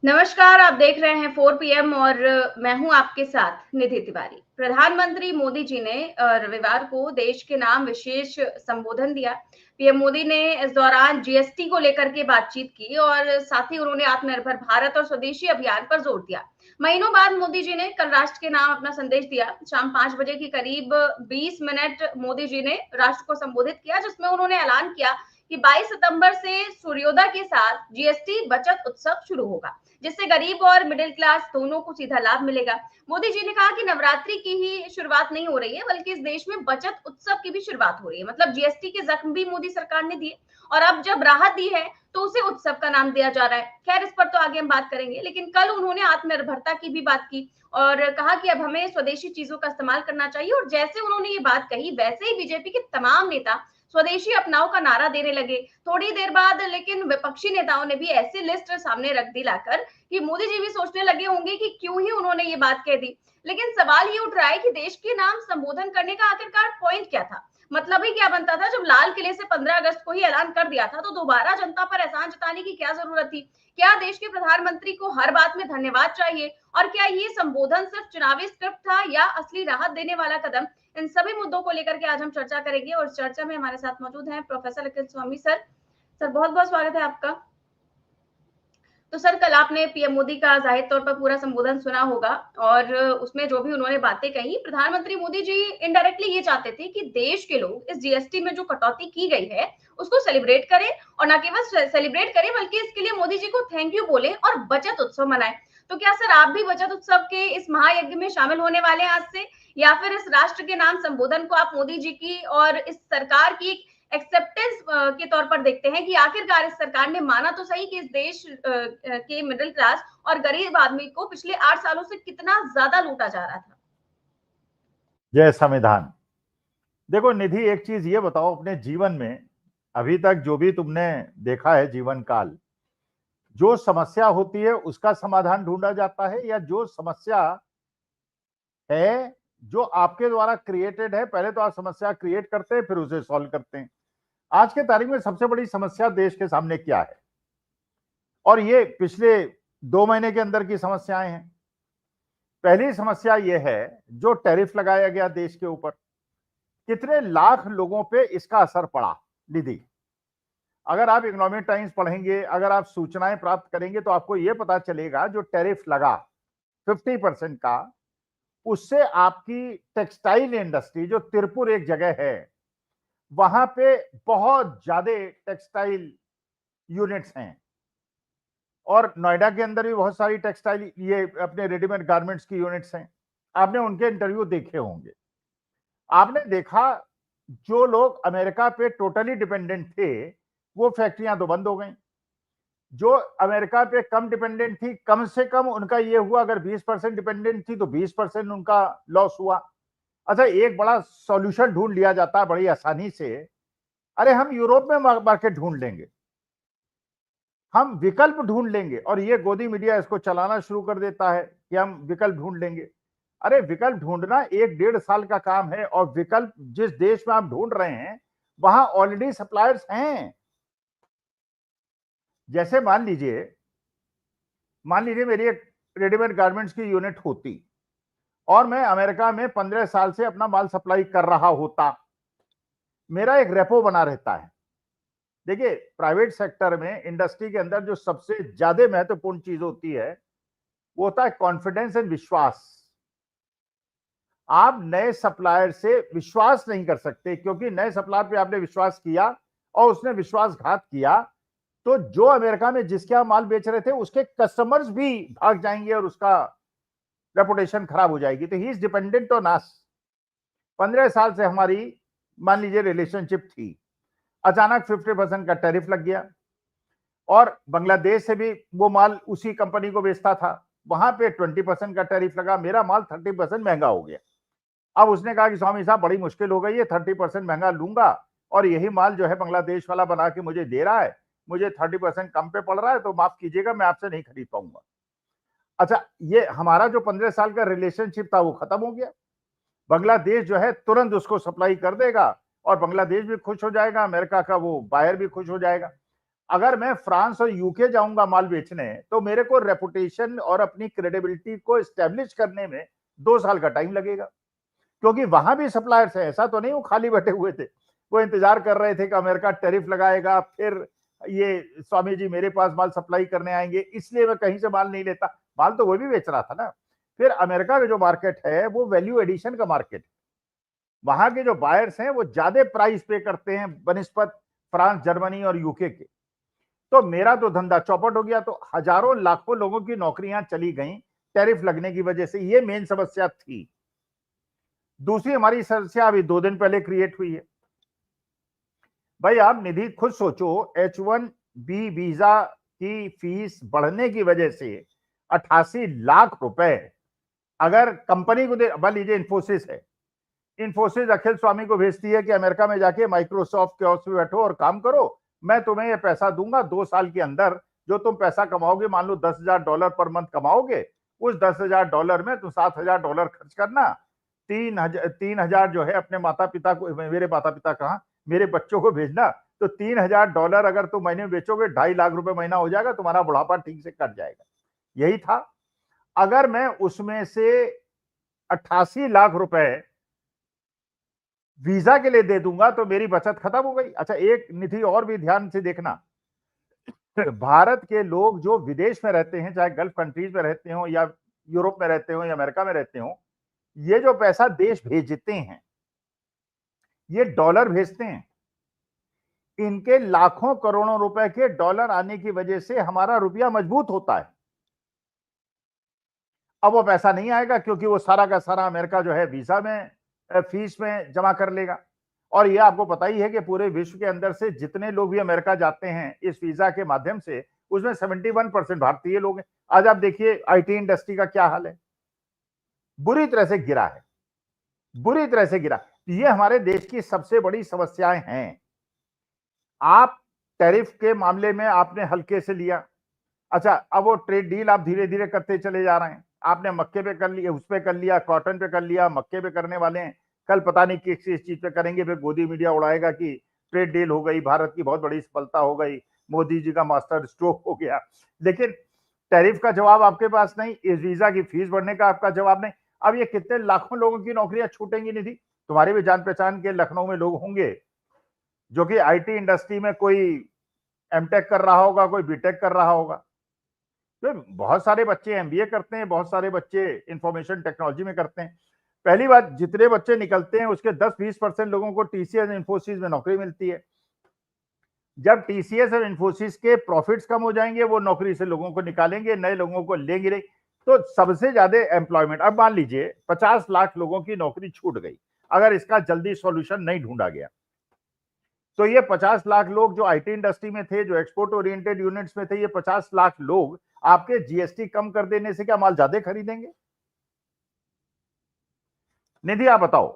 नमस्कार, आप देख रहे हैं 4 पीएम और मैं हूं आपके साथ निधि तिवारी। प्रधानमंत्री मोदी जी ने रविवार को देश के नाम विशेष संबोधन दिया। पीएम मोदी ने इस दौरान जीएसटी को लेकर के बातचीत की और साथ ही उन्होंने आत्मनिर्भर भारत और स्वदेशी अभियान पर जोर दिया। महीनों बाद मोदी जी ने कल राष्ट्र के नाम अपना संदेश दिया। शाम 5 बजे के करीब 20 मिनट मोदी जी ने राष्ट्र को संबोधित किया, जिसमें उन्होंने ऐलान किया कि 22 सितंबर से सूर्योदय के साथ जीएसटी बचत उत्सव शुरू होगा, जिससे गरीब और मिडिल क्लास दोनों को सीधा लाभ मिलेगा। मोदी जी ने कहा कि नवरात्रि की ही शुरुआत नहीं हो रही है, बल्कि इस देश में बचत उत्सव की भी शुरुआत हो रही है। मतलब जीएसटी के जख्म भी मोदी सरकार ने दिए और अब जब राहत दी है तो उसे उत्सव का नाम दिया जा रहा है। खैर, इस पर तो आगे हम बात करेंगे, लेकिन कल उन्होंने आत्मनिर्भरता की भी बात की और कहा कि अब हमें स्वदेशी चीजों का इस्तेमाल करना चाहिए। और जैसे उन्होंने ये बात कही, वैसे ही बीजेपी के तमाम नेता स्वदेशी अपनाओ का नारा देने लगे। थोड़ी देर बाद लेकिन विपक्षी नेताओं ने भी ऐसी लिस्ट सामने रख दी लाकर कि मोदी जी भी सोचने लगे होंगे कि क्यों ही उन्होंने ये बात कह दी। लेकिन सवाल ये उठ रहा है कि देश के नाम संबोधन करने का आखिरकार पॉइंट क्या था? मतलब ही क्या बनता था? जब लाल किले से 15 अगस्त को ही ऐलान कर दिया था, तो दोबारा जनता पर एहसान जताने की क्या जरूरत थी? क्या देश के प्रधानमंत्री को हर बात में धन्यवाद चाहिए? और क्या ये संबोधन सिर्फ चुनावी स्क्रिप्ट था या असली राहत देने वाला कदम? इन सभी मुद्दों को लेकर के आज हम चर्चा करेंगे और चर्चा में हमारे साथ मौजूद हैं प्रोफेसर अखिल स्वामी सर। सर, बहुत बहुत स्वागत है आपका। तो सर, कल आपने पीएम मोदी का जाहिर तौर पर पूरा संबोधन सुना होगा और उसमें जो भी उन्होंने बातें कही, प्रधानमंत्री मोदी जी इनडायरेक्टली ये चाहते थे कि देश के लोग इस जीएसटी में जो कटौती की गई है उसको सेलिब्रेट करें, और न केवल सेलिब्रेट करें बल्कि इसके लिए मोदी जी को थैंक यू बोले और बचत उत्सव मनाएं। तो क्या सर, आप भी बचत उत्सव के इस महायज्ञ में शामिल होने वाले हैं आज से, या फिर इस राष्ट्र के नाम संबोधन को आप मोदी जी की और इस सरकार की एक्सेप्टेंस के तौर पर देखते हैं कि आखिरकार इस सरकार ने माना तो सही कि इस देश के मिडिल क्लास और गरीब आदमी को पिछले 8 सालों से कितना ज्यादा लूटा जा रहा था। जय संविधान। देखो निधि, एक चीज ये बताओ, अपने जीवन में अभी तक जो भी तुमने देखा है जीवन काल, जो समस्या होती है उसका समाधान ढूंढा जाता है, या जो समस्या है जो आपके द्वारा क्रिएटेड है, पहले तो आप समस्या क्रिएट करते हैं फिर उसे सॉल्व करते हैं। आज के तारीख में सबसे बड़ी समस्या देश के सामने क्या है, और ये पिछले 2 महीने के अंदर की समस्याएं हैं। पहली समस्या ये है जो टैरिफ लगाया गया देश के ऊपर, कितने लाख लोगों पे इसका असर पड़ा। निधि, अगर आप इकोनॉमिक टाइम्स पढ़ेंगे, अगर आप सूचनाएं प्राप्त करेंगे, तो आपको यह पता चलेगा जो टैरिफ लगा 50% का, उससे आपकी टेक्सटाइल इंडस्ट्री, जो तिरपुर एक जगह है, वहां पे बहुत ज्यादा टेक्सटाइल यूनिट्स हैं, और नोएडा के अंदर भी बहुत सारी टेक्सटाइल, ये अपने रेडीमेड गारमेंट्स की यूनिट्स हैं। आपने उनके इंटरव्यू देखे होंगे। आपने देखा जो लोग अमेरिका पे टोटली डिपेंडेंट थे, वो फैक्ट्रियां तो बंद हो गई। जो अमेरिका पे कम डिपेंडेंट थी, कम से कम उनका ये हुआ, अगर 20% डिपेंडेंट थी तो 20% उनका लॉस हुआ। अच्छा, एक बड़ा सॉल्यूशन ढूंढ लिया जाता है बड़ी आसानी से। अरे हम यूरोप में मार्केट ढूंढ लेंगे, हम विकल्प ढूंढ लेंगे, और ये गोदी मीडिया इसको चलाना शुरू कर देता है कि हम विकल्प ढूंढ लेंगे। अरे विकल्प ढूंढना 1-1.5 साल का काम है, और विकल्प जिस देश में आप ढूंढ रहे हैं वहां ऑलरेडी सप्लायर्स हैं। जैसे मान लीजिए मेरी एक रेडीमेड गारमेंट्स की यूनिट होती, और मैं अमेरिका में 15 साल से अपना माल सप्लाई कर रहा होता, मेरा एक रेपो बना रहता है। देखिए, प्राइवेट सेक्टर में, इंडस्ट्री के अंदर जो सबसे ज्यादा महत्वपूर्ण चीज होती है वो होता है कॉन्फिडेंस एंड विश्वास। आप नए सप्लायर से विश्वास नहीं कर सकते, क्योंकि नए सप्लायर पे आपने विश्वास किया और उसने विश्वासघात किया, तो जो अमेरिका में जिसके आप माल बेच रहे थे उसके कस्टमर्स भी भाग जाएंगे और उसका रेपुटेशन खराब हो जाएगी। तो he is dependent on us. 15 साल से हमारी, मान लीजिए, रिलेशनशिप थी। अचानक 50% का टैरिफ लग गया, और बांग्लादेश से भी वो माल उसी कंपनी को बेचता था, वहां पे 20% का टैरिफ लगा, मेरा माल 30% महंगा हो गया। अब उसने कहा कि स्वामी साहब, बड़ी मुश्किल हो गई है, 30% महंगा लूंगा, और यही माल जो है बांग्लादेश वाला बना के मुझे दे रहा है, मुझे 30% कम पे पड़ रहा है, तो माफ कीजिएगा, मैं आपसे नहीं खरीद पाऊंगा। अच्छा, ये हमारा जो 15 साल का रिलेशनशिप था वो खत्म हो गया। बांग्लादेश जो है तुरंत उसको सप्लाई कर देगा, और बांग्लादेश भी खुश हो जाएगा, अमेरिका का वो बायर भी खुश हो जाएगा। अगर मैं फ्रांस और यूके जाऊंगा माल बेचने, तो मेरे को रेपुटेशन और अपनी क्रेडिबिलिटी को एस्टेब्लिश करने में 2 साल का टाइम लगेगा, क्योंकि वहां भी सप्लायर्स है, ऐसा तो नहीं वो खाली बैठे हुए थे, वो इंतजार कर रहे थे कि अमेरिका टैरिफ लगाएगा, फिर ये स्वामी जी मेरे पास माल सप्लाई करने आएंगे, इसलिए मैं कहीं से माल नहीं लेता। माल तो वो भी बेच रहा था ना। फिर अमेरिका का जो मार्केट है वो वैल्यू एडिशन का मार्केट है, वहां के जो बायर्स हैं वो ज्यादा प्राइस पे करते हैं बनिस्पत फ्रांस, जर्मनी और यूके के। तो मेरा तो धंधा चौपट हो गया, तो हजारों लाखों लोगों की नौकरियां चली गई टैरिफ लगने की वजह से। ये मेन समस्या थी। दूसरी हमारी समस्या अभी 2 दिन पहले क्रिएट हुई है। भाई आप निधि खुद सोचो, H1B वीजा की फीस बढ़ने की वजह से 88 लाख रुपए अगर कंपनी को दे, मान लीजिए इन्फोसिस है, इन्फोसिस अखिल स्वामी को भेजती है कि अमेरिका में जाके माइक्रोसॉफ्ट के ऑफिस में बैठो और काम करो, मैं तुम्हें ये पैसा दूंगा 2 साल के अंदर, जो तुम पैसा कमाओगे, मान लो $10,000 पर मंथ कमाओगे, उस $10,000 में तुम $7,000 खर्च करना, 3,000 जो है अपने माता पिता को, मेरे माता पिता कहाँ, मेरे बच्चों को भेजना, तो $3,000 अगर तुम महीने में बेचोगे 2.5 लाख रुपए महीना हो जाएगा, तुम्हारा बुढ़ापा ठीक से कट जाएगा। यही था। अगर मैं उसमें से 88 लाख रुपए वीजा के लिए दे दूंगा तो मेरी बचत खत्म हो गई। अच्छा, एक निधि और भी ध्यान से देखना, भारत के लोग जो विदेश में रहते हैं, चाहे गल्फ कंट्रीज में रहते हो या यूरोप में रहते हो या अमेरिका में रहते हो, ये जो पैसा देश भेजते हैं, ये डॉलर भेजते हैं, इनके लाखों करोड़ों रुपए के डॉलर आने की वजह से हमारा रुपया मजबूत होता है। अब वो पैसा नहीं आएगा, क्योंकि वो सारा का सारा अमेरिका जो है वीजा में, फीस में जमा कर लेगा। और ये आपको पता ही है कि पूरे विश्व के अंदर से जितने लोग भी अमेरिका जाते हैं इस वीजा के माध्यम से, उसमें 71% भारतीय लोग हैं। आज आप देखिए आईटी इंडस्ट्री का क्या हाल है, बुरी तरह से गिरा है, बुरी तरह से गिरा। ये हमारे देश की सबसे बड़ी समस्याएं हैं। आप टैरिफ के मामले में आपने हल्के से लिया, अच्छा अब वो ट्रेड डील आप धीरे धीरे करते चले जा रहे हैं। आपने मक्के पे कर लिया, उस पे कर लिया, कॉटन पे कर लिया, मक्के पे करने वाले हैं, कल पता नहीं किस चीज पे करेंगे, फिर गोदी मीडिया उड़ाएगा कि ट्रेड डील हो गई, भारत की बहुत बड़ी सफलता हो गई, मोदी जी का मास्टर स्ट्रोक हो गया। लेकिन टैरिफ का जवाब आपके पास नहीं, इस वीजा की फीस बढ़ने का आपका जवाब नहीं। अब ये कितने लाखों लोगों की नौकरियां छूटेंगी निधि? तुम्हारे भी जान पहचान के लखनऊ में लोग होंगे जो कि आईटी इंडस्ट्री में कोई एमटेक कर रहा होगा, कोई बीटेक कर रहा होगा, तो बहुत सारे बच्चे एमबीए करते हैं, बहुत सारे बच्चे इंफॉर्मेशन टेक्नोलॉजी में करते हैं। पहली बात, जितने बच्चे निकलते हैं उसके 10-20% लोगों को टीसीएस इन्फोसिस में नौकरी मिलती है। जब टीसीएस और इन्फोसिस के प्रॉफिट्स कम हो जाएंगे, वो नौकरी से लोगों को निकालेंगे, नए लोगों को लेंगे नहीं, तो सबसे ज्यादा एम्प्लॉयमेंट, अब मान लीजिए 50 लाख लोगों की नौकरी छूट गई, अगर इसका जल्दी सॉल्यूशन नहीं ढूंढा गया, तो ये 50 लाख लोग जो आईटी इंडस्ट्री में थे, जो एक्सपोर्ट ओरिएंटेड यूनिट्स में थे, ये 50 लाख लोग आपके जीएसटी कम कर देने से क्या माल ज्यादा खरीदेंगे? निधि आप बताओ।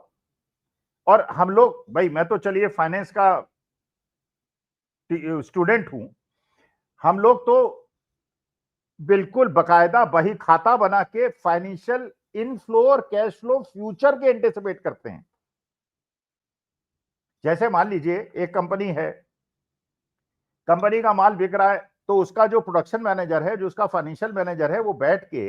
और हम लोग, भाई मैं तो चलिए फाइनेंस का स्टूडेंट हूं, हम लोग तो बिल्कुल बकायदा बही खाता बना के फाइनेंशियल इनफ्लो और कैश फ्लो फ्यूचर के एंटिसिपेट करते हैं। जैसे मान लीजिए एक कंपनी है, कंपनी का माल बिक रहा है, तो उसका जो प्रोडक्शन मैनेजर है, जो उसका फाइनेंशियल मैनेजर है, वो बैठ के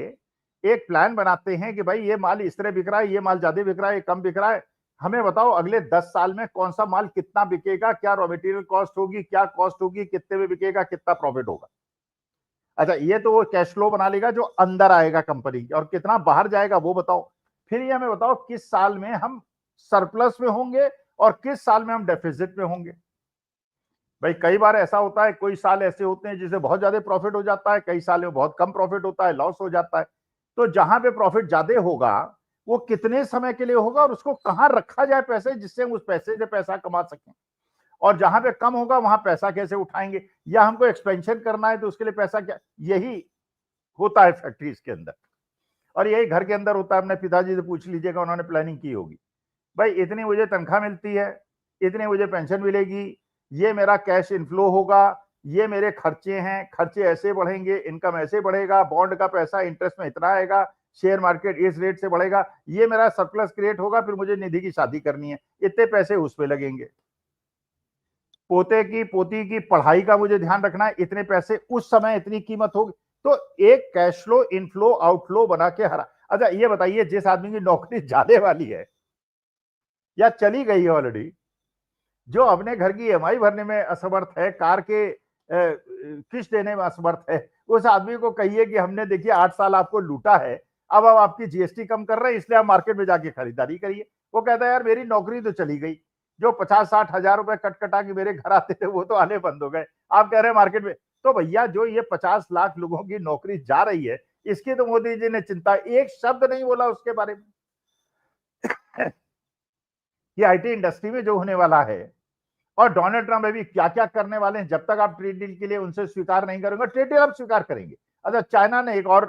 एक प्लान बनाते हैं कि भाई ये माल इस तरह बिक रहा है, ये माल ज्यादा बिक रहा है, ये कम बिक रहा है, हमें बताओ अगले 10 साल में कौन सा माल कितना बिकेगा, क्या रॉ मटेरियल कॉस्ट होगी, क्या कॉस्ट होगी, कितने में बिकेगा, कितना प्रॉफिट होगा। अच्छा, ये तो वो कैश फ्लो बना लेगा जो अंदर आएगा कंपनी, और कितना बाहर जाएगा वो बताओ। फिर ये हमें बताओ किस साल में हम सरप्लस में होंगे और किस साल में हम डेफिसिट में होंगे। भाई कई बार ऐसा होता है, कोई साल ऐसे होते हैं जिससे बहुत ज्यादा प्रॉफिट हो जाता है, कई साल में बहुत कम प्रॉफिट होता है, लॉस हो जाता है। तो जहां पे प्रॉफिट ज्यादा होगा वो कितने समय के लिए होगा और उसको कहां रखा जाए पैसे, जिससे हम उस पैसे से पैसा कमा सकें। और जहां पे कम होगा वहां पैसा कैसे उठाएंगे, या हमको एक्सपेंशन करना है तो उसके लिए पैसा क्या, यही होता है फैक्ट्रीज के अंदर, और यही घर के अंदर होता है। अपने पिताजी से पूछ लीजिएगा, उन्होंने प्लानिंग की होगी, भाई इतनी मुझे तनख्वाह मिलती है, इतनी मुझे पेंशन मिलेगी, ये मेरा कैश इनफ्लो होगा, ये मेरे खर्चे हैं, खर्चे ऐसे बढ़ेंगे, इनकम ऐसे बढ़ेगा, बॉन्ड का पैसा इंटरेस्ट में इतना आएगा, शेयर मार्केट इस रेट से बढ़ेगा, ये मेरा सरप्लस क्रिएट होगा, फिर मुझे निधि की शादी करनी है, इतने पैसे उसमें लगेंगे। पोते की पोती की पढ़ाई का मुझे ध्यान रखना है, इतने पैसे उस समय इतनी कीमत होगी। तो एक कैश फ्लो इनफ्लो आउटफ्लो बना के हरा। अच्छा ये बताइए, जिस आदमी की नौकरी जाने वाली है या चली गई है ऑलरेडी, जो अपने घर की ईएमआई भरने में असमर्थ है, कार के किस्त देने में असमर्थ है, उस आदमी को कहिए कि हमने देखिए 8 साल आपको लूटा है, अब हम आपकी जीएसटी कम कर रहे हैं, इसलिए आप मार्केट में जाके खरीदारी करिए। वो कहता है यार मेरी नौकरी तो चली गई, जो 50-60 हजार रुपए कट कटा के मेरे घर आते थे वो तो आने बंद हो गए, आप कह रहे हैं मार्केट में। तो भैया जो ये 50 लाख लोगों की नौकरी जा रही है, इसकी तो मोदी जी ने चिंता एक शब्द नहीं बोला उसके बारे में। ये आईटी इंडस्ट्री में जो होने वाला है, और डोनाल्ड ट्रंप अभी क्या क्या करने वाले हैं, जब तक आप ट्रेड डील के लिए उनसे स्वीकार नहीं करेंगे, ट्रेड डील आप स्वीकार करेंगे। अच्छा चाइना ने एक और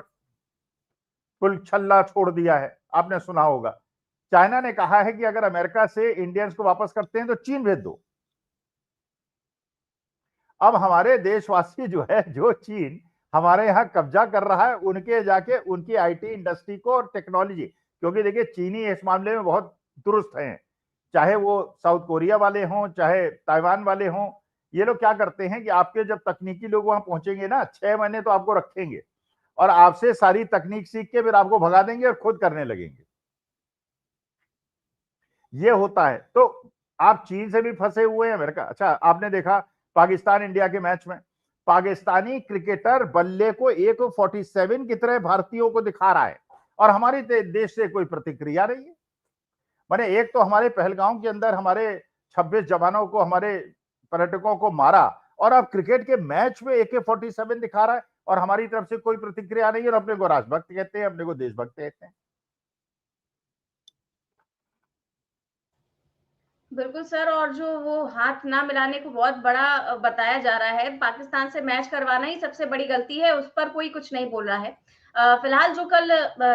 कुल छल्ला छोड़ दिया है, आपने सुना होगा। चाइना ने कहा है कि अगर अमेरिका से इंडियंस को वापस करते हैं तो चीन भेज दो। अब हमारे देशवासी जो है, जो चीन हमारे यहां कब्जा कर रहा है, उनके जाके उनकी आईटी इंडस्ट्री को और टेक्नोलॉजी, क्योंकि देखिए चीनी इस मामले में बहुत दुरुस्त हैं, चाहे वो साउथ कोरिया वाले हों चाहे ताइवान वाले हों। ये लोग क्या करते हैं कि आपके जब तकनीकी लोग वहां पहुंचेंगे ना, 6 महीने तो आपको रखेंगे और आपसे सारी तकनीक सीख के फिर आपको भगा देंगे और खुद करने लगेंगे। ये होता है। तो आप चीन से भी फंसे हुए हैं, अमेरिका। अच्छा आपने देखा पाकिस्तान इंडिया के मैच में पाकिस्तानी क्रिकेटर बल्ले को 147 की तरह भारतीयों को दिखा रहा है और हमारे देश से कोई प्रतिक्रिया नहीं है। माने एक तो हमारे पहलगांव के अंदर हमारे 26 जवानों को, हमारे पर्यटकों को मारा, और अब क्रिकेट के मैच में AK-47 दिखा रहा है और हमारी तरफ से कोई प्रतिक्रिया नहीं है, और अपने को राष्ट्रभक्त कहते हैं, अपने को देशभक्त कहते हैं। बिल्कुल सर, और जो वो हाथ ना मिलाने को बहुत बड़ा बताया जा रहा है, पाकिस्तान से मैच करवाना ही सबसे बड़ी गलती है, उस पर कोई कुछ नहीं बोल रहा है। फिलहाल जो कल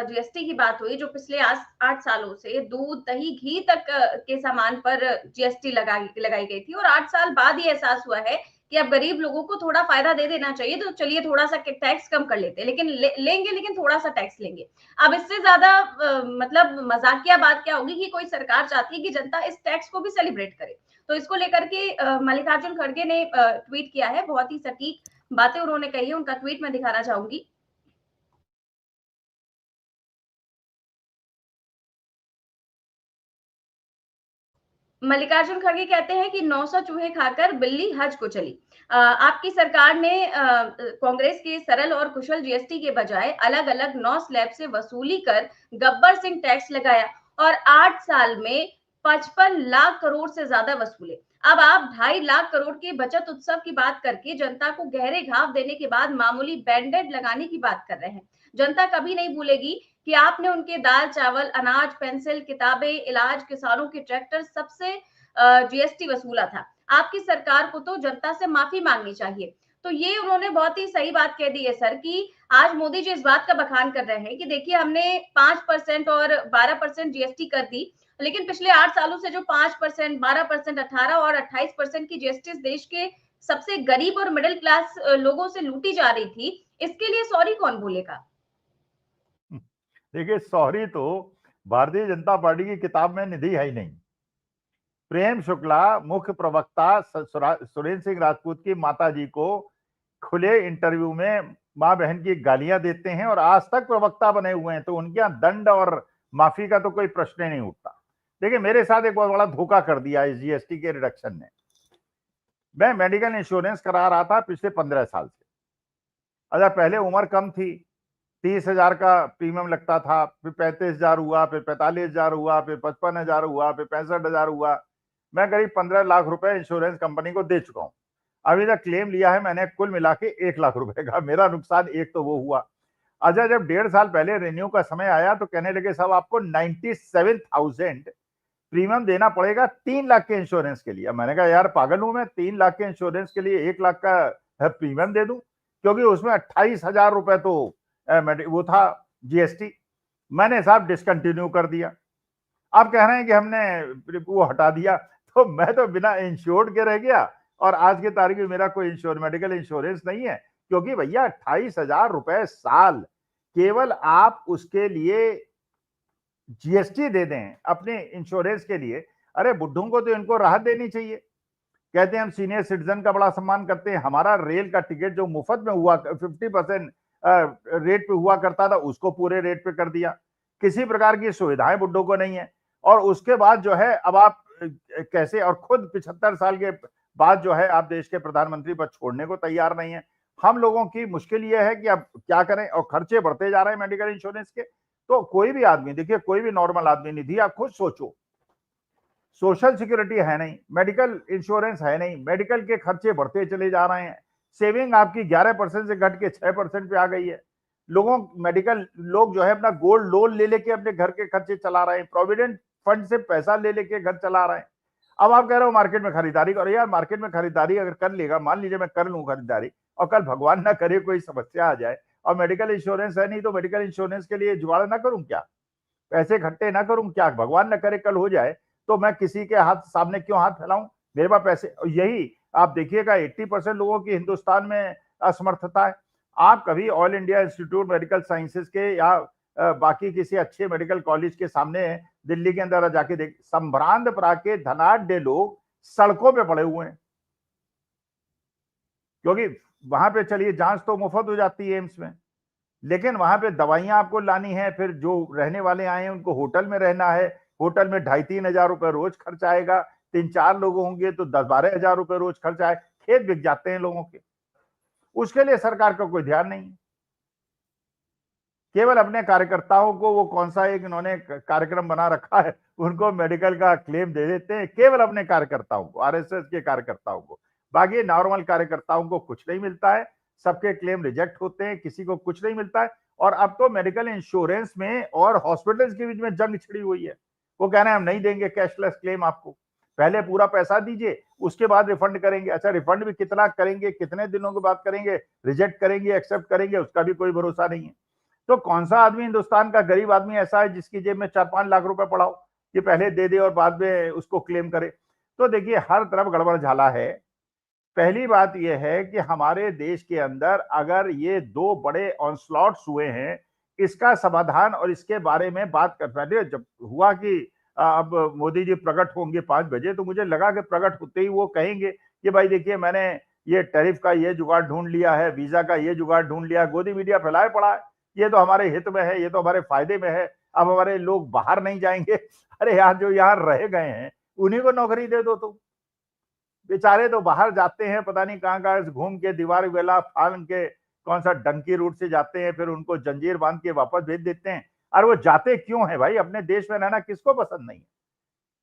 जीएसटी की बात हुई, जो पिछले 8 सालों से दूध, दही, घी तक के सामान पर जीएसटी लगाई गई थी, और 8 साल बाद ये एहसास हुआ है कि अब गरीब लोगों को थोड़ा फायदा दे देना चाहिए, तो चलिए थोड़ा सा टैक्स कम कर लेते हैं, लेकिन लेंगे, लेकिन थोड़ा सा टैक्स लेंगे। अब इससे ज्यादा मतलब मजाकिया बात क्या होगी कि कोई सरकार चाहती है कि जनता इस टैक्स को भी सेलिब्रेट करे। तो इसको लेकर के मल्लिकार्जुन खड़गे ने ट्वीट किया है, बहुत ही सटीक बातें उन्होंने कही है, उनका ट्वीट मैं दिखाना चाहूंगी। मल्लिकार्जुन खड़गे कहते हैं कि 900 चूहे खाकर बिल्ली हज को चली। आपकी सरकार ने कांग्रेस के सरल और कुशल जीएसटी के बजाय अलग अलग 9 स्लैब से वसूली कर गब्बर सिंह टैक्स लगाया और 8 साल में 55 लाख करोड़ से ज्यादा वसूले। अब आप 2.5 लाख करोड़ के बचत उत्सव की बात करके जनता को गहरे घाव देने के बाद मामूली बैंडेड लगाने की बात कर रहे हैं। जनता कभी नहीं भूलेगी कि आपने उनके दाल, चावल, अनाज, पेंसिल, किताबें, इलाज, किसानों के ट्रैक्टर, सबसे जीएसटी वसूला था। आपकी सरकार को तो जनता से माफी मांगनी चाहिए। तो ये उन्होंने बहुत ही सही बात कह दी है सर, कि आज मोदी जी इस बात का बखान कर रहे हैं कि देखिए हमने 5% और 12% जीएसटी कर दी, लेकिन पिछले 8 सालों से जो 5%, 12%, 18 और 28% की जीएसटी देश के सबसे गरीब और मिडिल क्लास लोगों से लूटी जा रही थी, इसके लिए सॉरी कौन बोलेगा? देखिए सॉरी तो भारतीय जनता पार्टी की किताब में निधि है ही नहीं। प्रेम शुक्ला मुख्य प्रवक्ता सुरेंद्र सिंह राजपूत की माता जी को खुले इंटरव्यू में मां बहन की गालियां देते हैं और आज तक प्रवक्ता बने हुए हैं, तो उनके यहां दंड और माफी का तो कोई प्रश्न ही नहीं उठता। देखिए मेरे साथ एक बहुत बड़ा धोखा कर दिया इस जीएसटी के रिडक्शन ने। मैं मेडिकल इंश्योरेंस करा रहा था पिछले 15 साल से। अच्छा पहले उम्र कम थी, 30,000 का प्रीमियम लगता था, फिर 35,000 हुआ, फिर 45,000 हुआ, फिर 55,000 हुआ, फिर 65,000 हुआ। मैं करीब 15 लाख रुपए इंश्योरेंस कंपनी को दे चुका हूं। अभी तक क्लेम लिया है मैंने कुल मिला के 1 लाख रुपए का। मेरा नुकसान एक तो वो हुआ। अच्छा जब 1.5 साल पहले रिन्यू का समय आया तो कहने लगे साहब आपको 97,000 प्रीमियम देना पड़ेगा 3 लाख के इंश्योरेंस के लिए। मैंने कहा यार पागल हूं मैं, 3 लाख के इंश्योरेंस के लिए 1 लाख का प्रीमियम दे दूं, क्योंकि उसमें 28,000 रुपए तो वो था जीएसटी। मैंने साहब डिसकंटिन्यू कर दिया। आप कह रहे हैं कि हमने वो हटा दिया, तो मैं तो बिना इंश्योर्ड के रह गया और आज की तारीख में मेरा कोई मेडिकल इंश्योरेंस नहीं है, क्योंकि भैया 28,000 रुपए साल केवल आप उसके लिए जीएसटी दे दें अपने इंश्योरेंस के लिए। अरे बुड्ढों को तो इनको राहत देनी चाहिए। कहते हैं हम सीनियर सिटीजन का बड़ा सम्मान करते हैं। हमारा रेल का टिकट जो मुफ्त में हुआ 50% रेट पे हुआ करता था, उसको पूरे रेट पे कर दिया। किसी प्रकार की सुविधाएं बुड्ढों को नहीं है। और उसके बाद जो है अब आप कैसे, और खुद 75 साल के बाद जो है आप देश के प्रधानमंत्री पद छोड़ने को तैयार नहीं है। हम लोगों की मुश्किल यह है कि अब क्या करें, और खर्चे बढ़ते जा रहे हैं मेडिकल इंश्योरेंस के। तो कोई भी आदमी, देखिए कोई भी नॉर्मल आदमी, निधि आप खुद सोचो, सोशल सिक्योरिटी है नहीं, मेडिकल इंश्योरेंस है नहीं, मेडिकल के खर्चे बढ़ते चले जा रहे हैं, सेविंग आपकी 11% से घट के 6% पे आ गई है। लोग जो है अपना गोल्ड लोन ले लेके अपने घर के खर्चे चला रहे हैं, प्रोविडेंट फंड से पैसा ले लेके घर चला रहे हैं। अब आप कह रहे हो मार्केट में खरीदारी करो। यार मार्केट में खरीदारी अगर कर लेगा, मान लीजिए मैं कर लूं खरीदारी, और कल भगवान ना करे कोई समस्या आ जाए और मेडिकल इंश्योरेंस है नहीं, तो मेडिकल इंश्योरेंस के लिए जुगाड़ ना करूं क्या, पैसे इकट्ठे ना करूं क्या? भगवान ना करे कल हो जाए तो मैं किसी के हाथ सामने क्यों हाथ फैलाऊं? मेरे पास पैसे, यही आप देखिएगा 80% लोगों की हिंदुस्तान में असमर्थता है। आप कभी all India institute medical sciences के या बाकी किसी अच्छे मेडिकल कॉलेज के सामने दिल्ली के अंदर जाके देख, संभ्रांतपुरा के धनाढ्य लोग सड़कों पे पड़े हुए हैं, क्योंकि वहां पे चलिए जांच तो मुफ्त हो जाती है एम्स में, लेकिन वहां पे दवाइयां आपको लानी है, फिर जो रहने वाले आए हैं उनको होटल में रहना है, होटल में 2,500-3,000 रुपए रोज खर्च आएगा, 3-4 लोग होंगे तो 10-12 हजार रुपए रोज खर्च आए, खेत बिक जाते हैं लोगों के। उसके लिए सरकार का कोई ध्यान नहीं है। केवल अपने कार्यकर्ताओं को, वो कौन सा एक इन्होंने कार्यक्रम बना रखा है, उनको मेडिकल का क्लेम दे देते हैं, केवल अपने कार्यकर्ताओं को, आरएसएस के कार्यकर्ताओं को। बाकी नॉर्मल कार्यकर्ताओं को कुछ नहीं मिलता है, सबके क्लेम रिजेक्ट होते हैं, किसी को कुछ नहीं मिलता है। और अब तो मेडिकल इंश्योरेंस में और हॉस्पिटल्स के बीच में जंग छिड़ी हुई है। वो कह रहे हैं हम नहीं देंगे कैशलेस क्लेम आपको, पहले पूरा पैसा दीजिए, उसके बाद रिफंड करेंगे। अच्छा, रिफंड भी कितना करेंगे, कितने दिनों के बाद करेंगे, रिजेक्ट करेंगे, एक्सेप्ट करेंगे, उसका भी कोई भरोसा नहीं है। तो कौन सा आदमी, हिंदुस्तान का गरीब आदमी ऐसा है जिसकी जेब में 4-5 लाख रुपए पड़ा हो कि पहले दे दे और बाद में उसको क्लेम करे? तो देखिए हर तरफ गड़बड़ झाला है। पहली बात यह है कि हमारे देश के अंदर अगर ये 2 बड़े ऑनस्लॉट्स हुए हैं, इसका समाधान और इसके बारे में बात कर, पहले जब हुआ कि अब मोदी जी प्रकट होंगे 5 बजे, तो मुझे लगा कि प्रकट होते ही वो कहेंगे कि भाई देखिए मैंने ये टैरिफ का ये जुगाड़ ढूंढ लिया है, वीजा का ये जुगाड़ ढूंढ लिया। गोदी मीडिया फैलाए पड़ा है, ये तो हमारे हित में है, ये तो हमारे फायदे में है, अब हमारे लोग बाहर नहीं जाएंगे। अरे यार, जो यहाँ रह गए हैं उन्हीं को नौकरी दे दो। तो बेचारे तो बाहर जाते हैं, पता नहीं कहाँ कहाँ घूम के दीवार वेला फान के, कौन सा डंकी रूट से जाते हैं, फिर उनको जंजीर बांध के वापस भेज देते हैं। और वो जाते क्यों है भाई? अपने देश में रहना किसको पसंद नहीं है?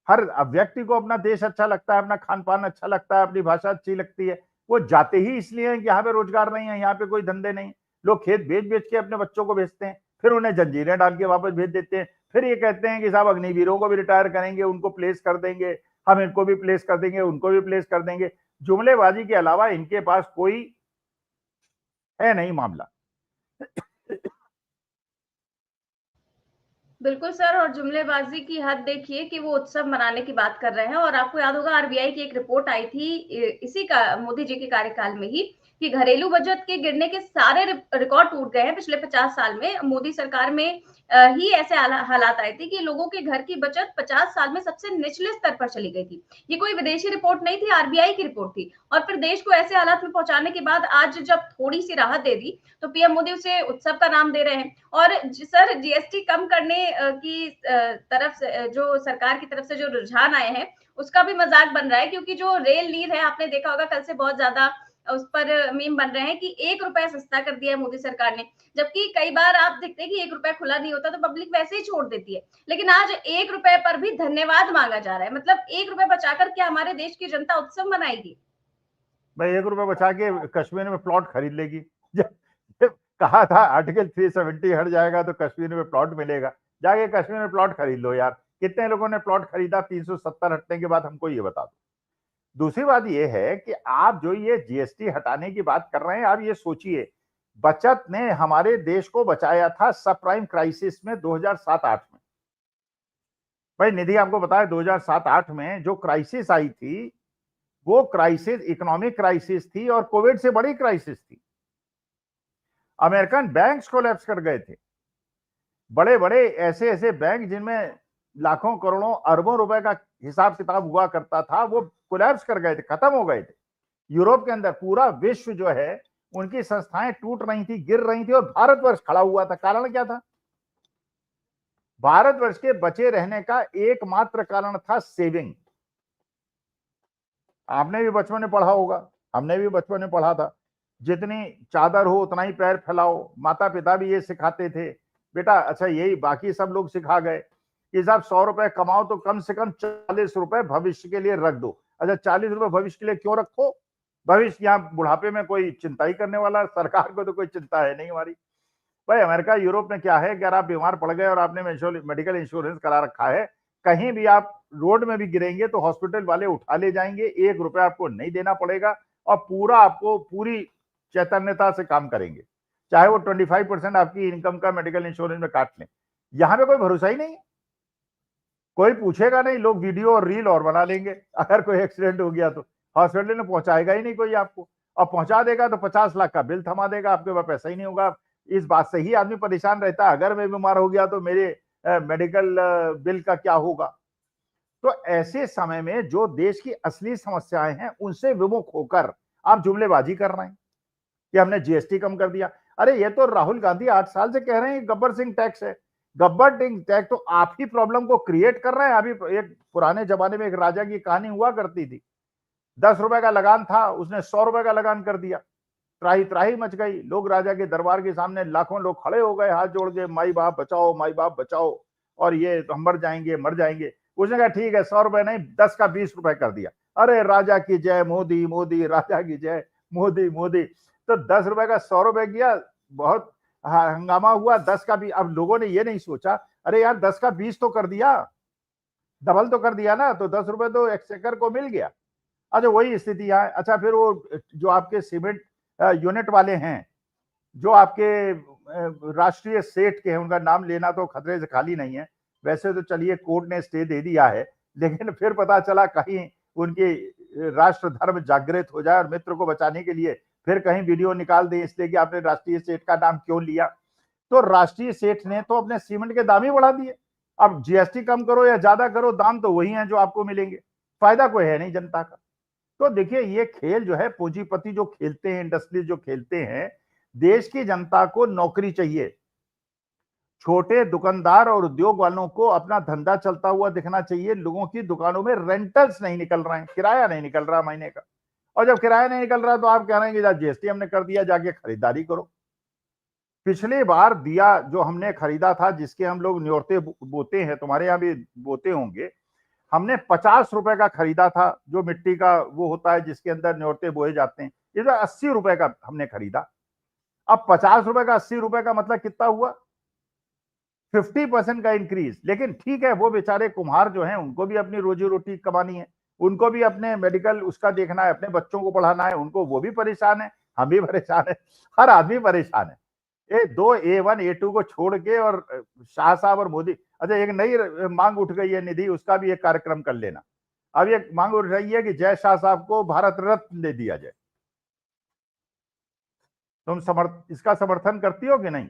हर व्यक्ति को अपना देश अच्छा लगता है, अपना खान पान अच्छा लगता है, अपनी भाषा अच्छी लगती है। वो जाते ही इसलिए हैं कि यहाँ पे रोजगार नहीं है, यहाँ पे कोई धंधे नहीं। लोग खेत बेच बेच के अपने बच्चों को भेजते हैं, फिर उन्हें जंजीरें डाल के वापस भेज देते हैं। फिर ये कहते हैं कि साहब अग्निवीरों को भी रिटायर करेंगे, उनको प्लेस कर देंगे, हम इनको भी प्लेस कर देंगे, उनको भी प्लेस कर देंगे। जुमलेबाजी के अलावा इनके पास कोई है नहीं मामला। बिल्कुल सर, और जुमलेबाजी की हद देखिए कि वो उत्सव मनाने की बात कर रहे हैं। और आपको याद होगा आरबीआई की एक रिपोर्ट आई थी इसी का मोदी जी के कार्यकाल में ही, कि घरेलू बजट के गिरने के सारे रिकॉर्ड टूट गए हैं पिछले 50 साल में। मोदी सरकार में ही ऐसे हालात आए थे कि लोगों के घर की बचत 50 साल में सबसे निचले स्तर पर चली गई थी। ये कोई विदेशी रिपोर्ट नहीं थी, आरबीआई की रिपोर्ट थी। और फिर देश को ऐसे हालात में पहुंचाने के बाद आज जब थोड़ी सी राहत दे दी, तो पीएम मोदी उसे उत्सव का नाम दे रहे हैं। और सर, जीएसटी कम करने की तरफ से, जो सरकार की तरफ से जो रुझान आए हैं, उसका भी मजाक बन रहा है। क्योंकि जो रेल नीर है, आपने देखा होगा कल से बहुत ज्यादा उस पर मीम बन रहे हैं कि 1 रुपया सस्ता कर दिया है मोदी सरकार ने। जबकि कई बार आप देखते हैं कि 1 रुपया खुला नहीं होता तो पब्लिक वैसे ही छोड़ देती है। लेकिन आज 1 रुपए पर भी धन्यवाद मांगा जा रहा है। मतलब 1 रुपया बचाकर क्या हमारे देश की जनता उत्सव मनाएगी? भाई 1 रुपया बचा के कश्मीर में प्लॉट खरीद लेगी। जब कहा था आर्टिकल 370 हट जाएगा तो कश्मीर में प्लॉट मिलेगा, जाके कश्मीर में प्लॉट खरीद लो यार। कितने लोगों ने प्लॉट खरीदा 370 हटने के बाद? हमको ये बता दो। दूसरी बात ये है कि आप जो ये जीएसटी हटाने की बात कर रहे हैं, आप ये सोचिए, बचत ने हमारे देश को बचाया था सब प्राइम क्राइसिस में 2007-8 में। भाई निधि आपको बताया 2007-8 में जो क्राइसिस आई थी, वो क्राइसिस इकोनॉमिक क्राइसिस थी और कोविड से बड़ी क्राइसिस थी। अमेरिकन बैंक्स कोलैप्स कर गए थे। बड़े बड़े ऐसे बैंक जिनमें लाखों करोड़ों अरबों रुपए का हिसाब किताब हुआ करता था, वो कोलैप्स कर गए थे, खत्म हो गए थे। यूरोप के अंदर पूरा विश्व जो है उनकी संस्थाएं टूट रही थी, गिर रही थी, और भारतवर्ष खड़ा हुआ था। कारण क्या था? भारतवर्ष के बचे रहने का एकमात्र कारण था सेविंग। आपने भी बचपन में पढ़ा होगा, हमने भी बचपन में पढ़ा था, जितनी चादर हो उतना ही पैर फैलाओ। माता पिता भी ये सिखाते थे बेटा। अच्छा, यही बाकी सब लोग सिखा गए कि साहब 100 रुपए कमाओ तो कम से कम 40 रुपए भविष्य के लिए रख दो। अच्छा, 40 रुपए भविष्य के लिए क्यों रखो? भविष्य यहाँ बुढ़ापे में कोई चिंता ही करने वाला, सरकार को तो कोई चिंता है नहीं हमारी। भाई अमेरिका यूरोप में क्या है, अगर आप बीमार पड़ गए और आपने मेडिकल इंश्योरेंस करा रखा है, कहीं भी आप रोड में भी गिरेंगे तो हॉस्पिटल वाले उठा ले जाएंगे, 1 रुपया आपको नहीं देना पड़ेगा, और पूरा आपको पूरी चैतन्यता से काम करेंगे, चाहे वो 25% आपकी इनकम का मेडिकल इंश्योरेंस में काट लें। यहां पे कोई भरोसा ही नहीं है, कोई पूछेगा नहीं, लोग वीडियो और रील और बना लेंगे। अगर कोई एक्सीडेंट हो गया तो हॉस्पिटल में पहुंचाएगा ही नहीं कोई आपको, और पहुंचा देगा तो 50 लाख का बिल थमा देगा, आपके पास पैसा ही नहीं होगा। इस बात से ही आदमी परेशान रहता है, अगर मैं बीमार हो गया तो मेरे मेडिकल बिल का क्या होगा। तो ऐसे समय में जो देश की असली समस्याएं हैं उनसे विमुख होकर आप जुमलेबाजी कर रहे हैं कि हमने जीएसटी कम कर दिया। अरे ये तो राहुल गांधी 8 साल से कह रहे हैं गब्बर सिंह टैक्स है। गब्बर सिंह टैक्स तो आप ही प्रॉब्लम को क्रिएट कर रहे हैं। अभी एक पुराने जमाने में एक राजा की कहानी हुआ करती थी, 10 रुपए का लगान था, उसने 100 रुपए का लगान कर दिया, त्राही त्राही मच गई। लोग राजा के दरबार के सामने लाखों लोग खड़े हो गए हाथ जोड़ के, माई बाप बचाओ, माई बाप बचाओ, और ये हम मर जाएंगे मर जाएंगे। उसने कहा ठीक है 100 रुपए नहीं 10 का 20 रुपए कर दिया। अरे राजा की जय मोदी मोदी, राजा की जय मोदी मोदी। तो 10 रुपए का 100 रुपए किया, बहुत हंगामा हुआ। 10 का भी, अब लोगों ने ये नहीं सोचा अरे यार 10 का 20 तो कर दिया, डबल तो कर दिया ना, तो 10 रुपए तो एक्सचेकर को मिल गया। अच्छा वही स्थिति यहाँ है। अच्छा फिर वो जो आपके सीमेंट यूनिट वाले हैं, जो आपके राष्ट्रीय सेठ के हैं, उनका नाम लेना तो खतरे से खाली नहीं है। वैसे तो चलिए कोर्ट ने स्टे दे दिया है, लेकिन फिर पता चला कहीं उनके राष्ट्र धर्म जागृत हो जाए और मित्र को बचाने के लिए फिर कहीं वीडियो निकाल दे इसलिए कि आपने राष्ट्रीय सेठ का नाम क्यों लिया। तो राष्ट्रीय सेठ ने तो अपने सीमेंट के दाम ही बढ़ा दिए। अब जीएसटी कम करो या ज्यादा करो, दाम तो वही है जो आपको मिलेंगे, फायदा कोई है नहीं जनता का। तो देखिए ये खेल जो है पूंजीपति जो खेलते हैं, इंडस्ट्री जो खेलते हैं, देश की जनता को नौकरी चाहिए। छोटे दुकानदार और उद्योग वालों को अपना धंधा चलता हुआ दिखना चाहिए। लोगों की दुकानों में रेंटल्स नहीं निकल रहे हैं, किराया नहीं निकल रहा महीने का, और जब किराया नहीं निकल रहा तो आप कह रहे हैं कि जीएसटी हमने कर दिया, जाके खरीदारी करो। पिछली बार दिया जो हमने खरीदा था, जिसके हम लोग न्योते बोते हैं, तुम्हारे यहाँ भी बोते होंगे, हमने 50 रुपए का खरीदा था, जो मिट्टी का वो होता है जिसके अंदर न्योते बोए जाते हैं। इधर 80 रुपए का हमने खरीदा। अब 50 रुपए का 80 रुपए का मतलब कितना हुआ? 50% का इंक्रीज। लेकिन ठीक है, वो बेचारे कुम्हार जो हैं उनको भी अपनी रोजी रोटी कमानी है, उनको भी अपने मेडिकल उसका देखना है, अपने बच्चों को पढ़ाना है, उनको वो भी परेशान है, हम भी परेशान है, हर आदमी परेशान है। ये दो A1 A2 को छोड़ के, और शाह साहब और मोदी। अच्छा एक नई मांग उठ गई है निधि, उसका भी एक कार्यक्रम कर लेना। अब ये मांग उठ रही है कि जय शाह साहब को भारत रत्न दे दिया जाए। तुम इसका समर्थन करती हो कि नहीं?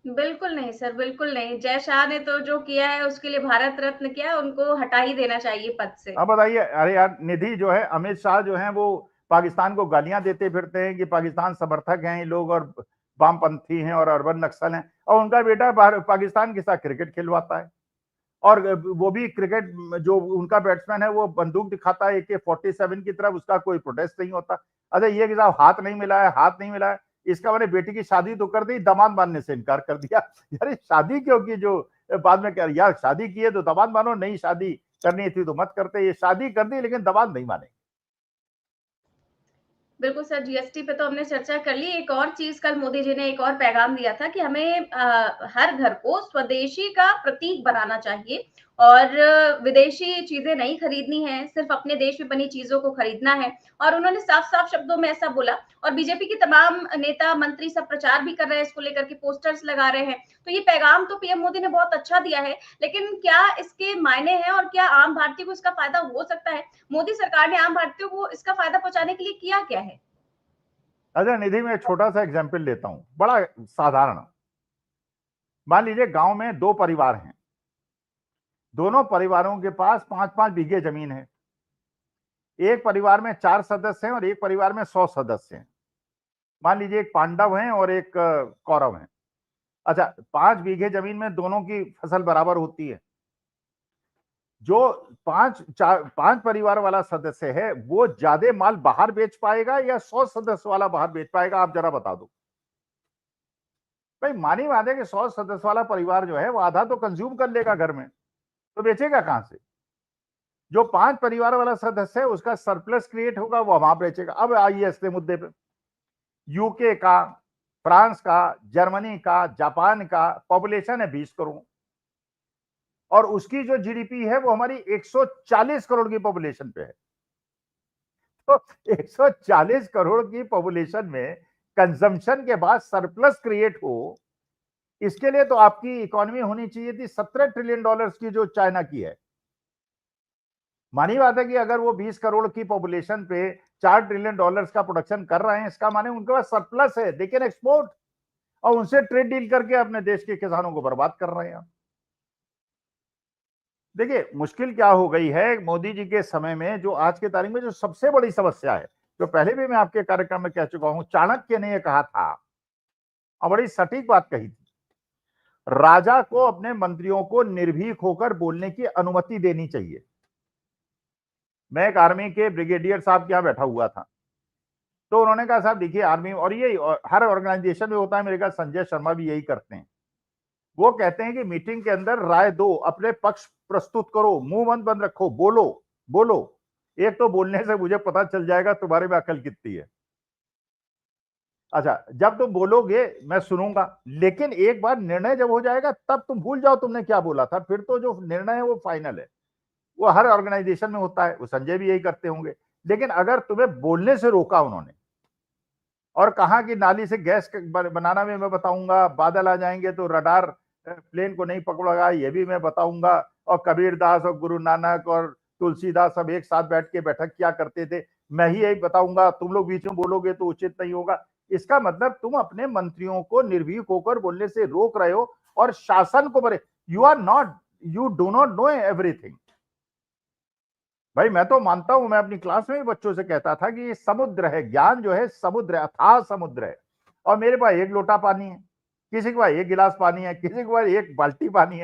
बिल्कुल नहीं सर, बिल्कुल नहीं। जय शाह ने तो जो किया है उसके लिए भारत रत्न क्या, उनको हटा ही देना चाहिए पद से। अब बताइए, अरे यार निधि जो है, अमित शाह जो है वो पाकिस्तान को गालियां देते फिरते हैं कि पाकिस्तान समर्थक हैं ये लोग, और वामपंथी हैं और अर्बन नक्सल हैं, और उनका बेटा पाकिस्तान के साथ क्रिकेट खिलवाता है, और वो भी क्रिकेट, जो उनका बैट्समैन है वो बंदूक दिखाता है AK-47 की तरफ, उसका कोई प्रोटेस्ट नहीं होता। अच्छा ये कि साहब हाथ नहीं मिला है, हाथ नहीं मिला है, इसका मैंने बेटी की शादी तो कर दी, दामाद मानने से इनकार कर दिया। यार शादी क्यों की, जो बाद में कह यार शादी की है तो दामाद मानो, नहीं शादी करनी थी तो मत करते। ये शादी कर दी लेकिन दामाद नहीं माने। बिल्कुल सर, जीएसटी पे तो हमने चर्चा कर ली। एक और चीज कल मोदी जी ने एक और पैगाम दिया था कि हमें हर घर को स्वदेशी का प्रतीक बनाना चाहिए, और विदेशी चीजें नहीं खरीदनी है, सिर्फ अपने देश में बनी चीजों को खरीदना है। और उन्होंने साफ साफ शब्दों में ऐसा बोला, और बीजेपी की तमाम नेता मंत्री सब प्रचार भी कर रहे हैं, इसको लेकर के पोस्टर्स लगा रहे हैं। तो ये पैगाम तो पीएम मोदी ने बहुत अच्छा दिया है, लेकिन क्या इसके मायने हैं और क्या आम भारतीय को इसका फायदा हो सकता है? मोदी सरकार ने आम भारतीयों को इसका फायदा पहुंचाने के लिए किया क्या है? अच्छा निधि, मैं छोटा सा एग्जाम्पल लेता हूं, बड़ा साधारण। मान लीजिए गांव में 2 परिवार हैं, दोनों परिवारों के पास 5-5 बीघे जमीन है। एक परिवार में 4 सदस्य हैं और एक परिवार में 100 सदस्य हैं। मान लीजिए एक पांडव हैं और एक कौरव हैं। अच्छा, 5 बीघे जमीन में दोनों की फसल बराबर होती है। जो 5 परिवार वाला सदस्य है वो ज्यादा माल बाहर बेच पाएगा या 100 सदस्य वाला बाहर बेच पाएगा? आप जरा बता दो भाई। मानी बात है कि 100 सदस्य वाला परिवार जो है वो आधा तो कंज्यूम कर लेगा घर में, तो बेचेगा कहां से? जो 5 परिवार वाला सदस्य है उसका सरप्लस क्रिएट होगा, वो वहां बेचेगा। अब आइए असली मुद्दे पे। यूके का, फ्रांस का, जर्मनी का, जापान का पॉपुलेशन है 20 करोड़ और उसकी जो जीडीपी है वो हमारी 140 करोड़ की पॉपुलेशन पे है। तो 140 करोड़ की पॉपुलेशन में कंजम्पशन के बाद सरप्लस क्रिएट हो, इसके लिए तो आपकी इकोनॉमी होनी चाहिए थी 17 ट्रिलियन डॉलर्स की जो चाइना की है। मानी बात है कि अगर वो 20 करोड़ की पॉपुलेशन पे 4 ट्रिलियन डॉलर्स का प्रोडक्शन कर रहे हैं, इसका माने उनके पास सरप्लस है, दे कैन एक्सपोर्ट, और उनसे ट्रेड डील करके अपने देश के किसानों को बर्बाद कर रहे हैं। देखिए मुश्किल क्या हो गई है मोदी जी के समय में, जो आज के तारीख में जो सबसे बड़ी समस्या है, जो पहले भी मैं आपके कार्यक्रम में कह चुका हूं, चाणक्य ने यह कहा था और बड़ी सटीक बात कही थी, राजा को अपने मंत्रियों को निर्भीक होकर बोलने की अनुमति देनी चाहिए। मैं एक आर्मी के ब्रिगेडियर साहब के यहाँ बैठा हुआ था, तो उन्होंने कहा साहब देखिए आर्मी, और ये हर ऑर्गेनाइजेशन में होता है, मेरे ख्याल संजय शर्मा भी यही करते हैं, वो कहते हैं कि मीटिंग के अंदर राय दो, अपने पक्ष प्रस्तुत करो, मुंह बंद रखो, बोलो बोलो। एक तो बोलने से मुझे पता चल जाएगा तुम्हारे में अकल कितनी है। अच्छा, जब तुम बोलोगे मैं सुनूंगा, लेकिन एक बार निर्णय जब हो जाएगा तब तुम भूल जाओ तुमने क्या बोला था, फिर तो जो निर्णय है वो फाइनल है। वो हर ऑर्गेनाइजेशन में होता है, वो संजय भी यही करते होंगे। लेकिन अगर तुम्हें बोलने से रोका उन्होंने और कहा कि नाली से गैस बनाना भी मैं बताऊंगा, बादल आ जाएंगे तो रडार प्लेन को नहीं पकड़ेगा ये भी मैं बताऊंगा, और कबीरदास और गुरु नानक और तुलसीदास सब एक साथ बैठ के बैठक किया करते थे, मैं ही यही बताऊंगा, तुम लोग बीच में बोलोगे तो उचित नहीं होगा। इसका मतलब तुम अपने मंत्रियों को निर्भीक होकर बोलने से रोक रहे हो और शासन को बड़े, you do not know everything. भाई मैं तो मानता हूं, मैं अपनी क्लास में भी बच्चों से कहता था कि ये समुद्र है, ज्ञान जो है समुद्र है, अथाह समुद्र है, और मेरे पास एक लोटा पानी है, किसी के पास एक गिलास पानी है, किसी के पास एक बाल्टी पानी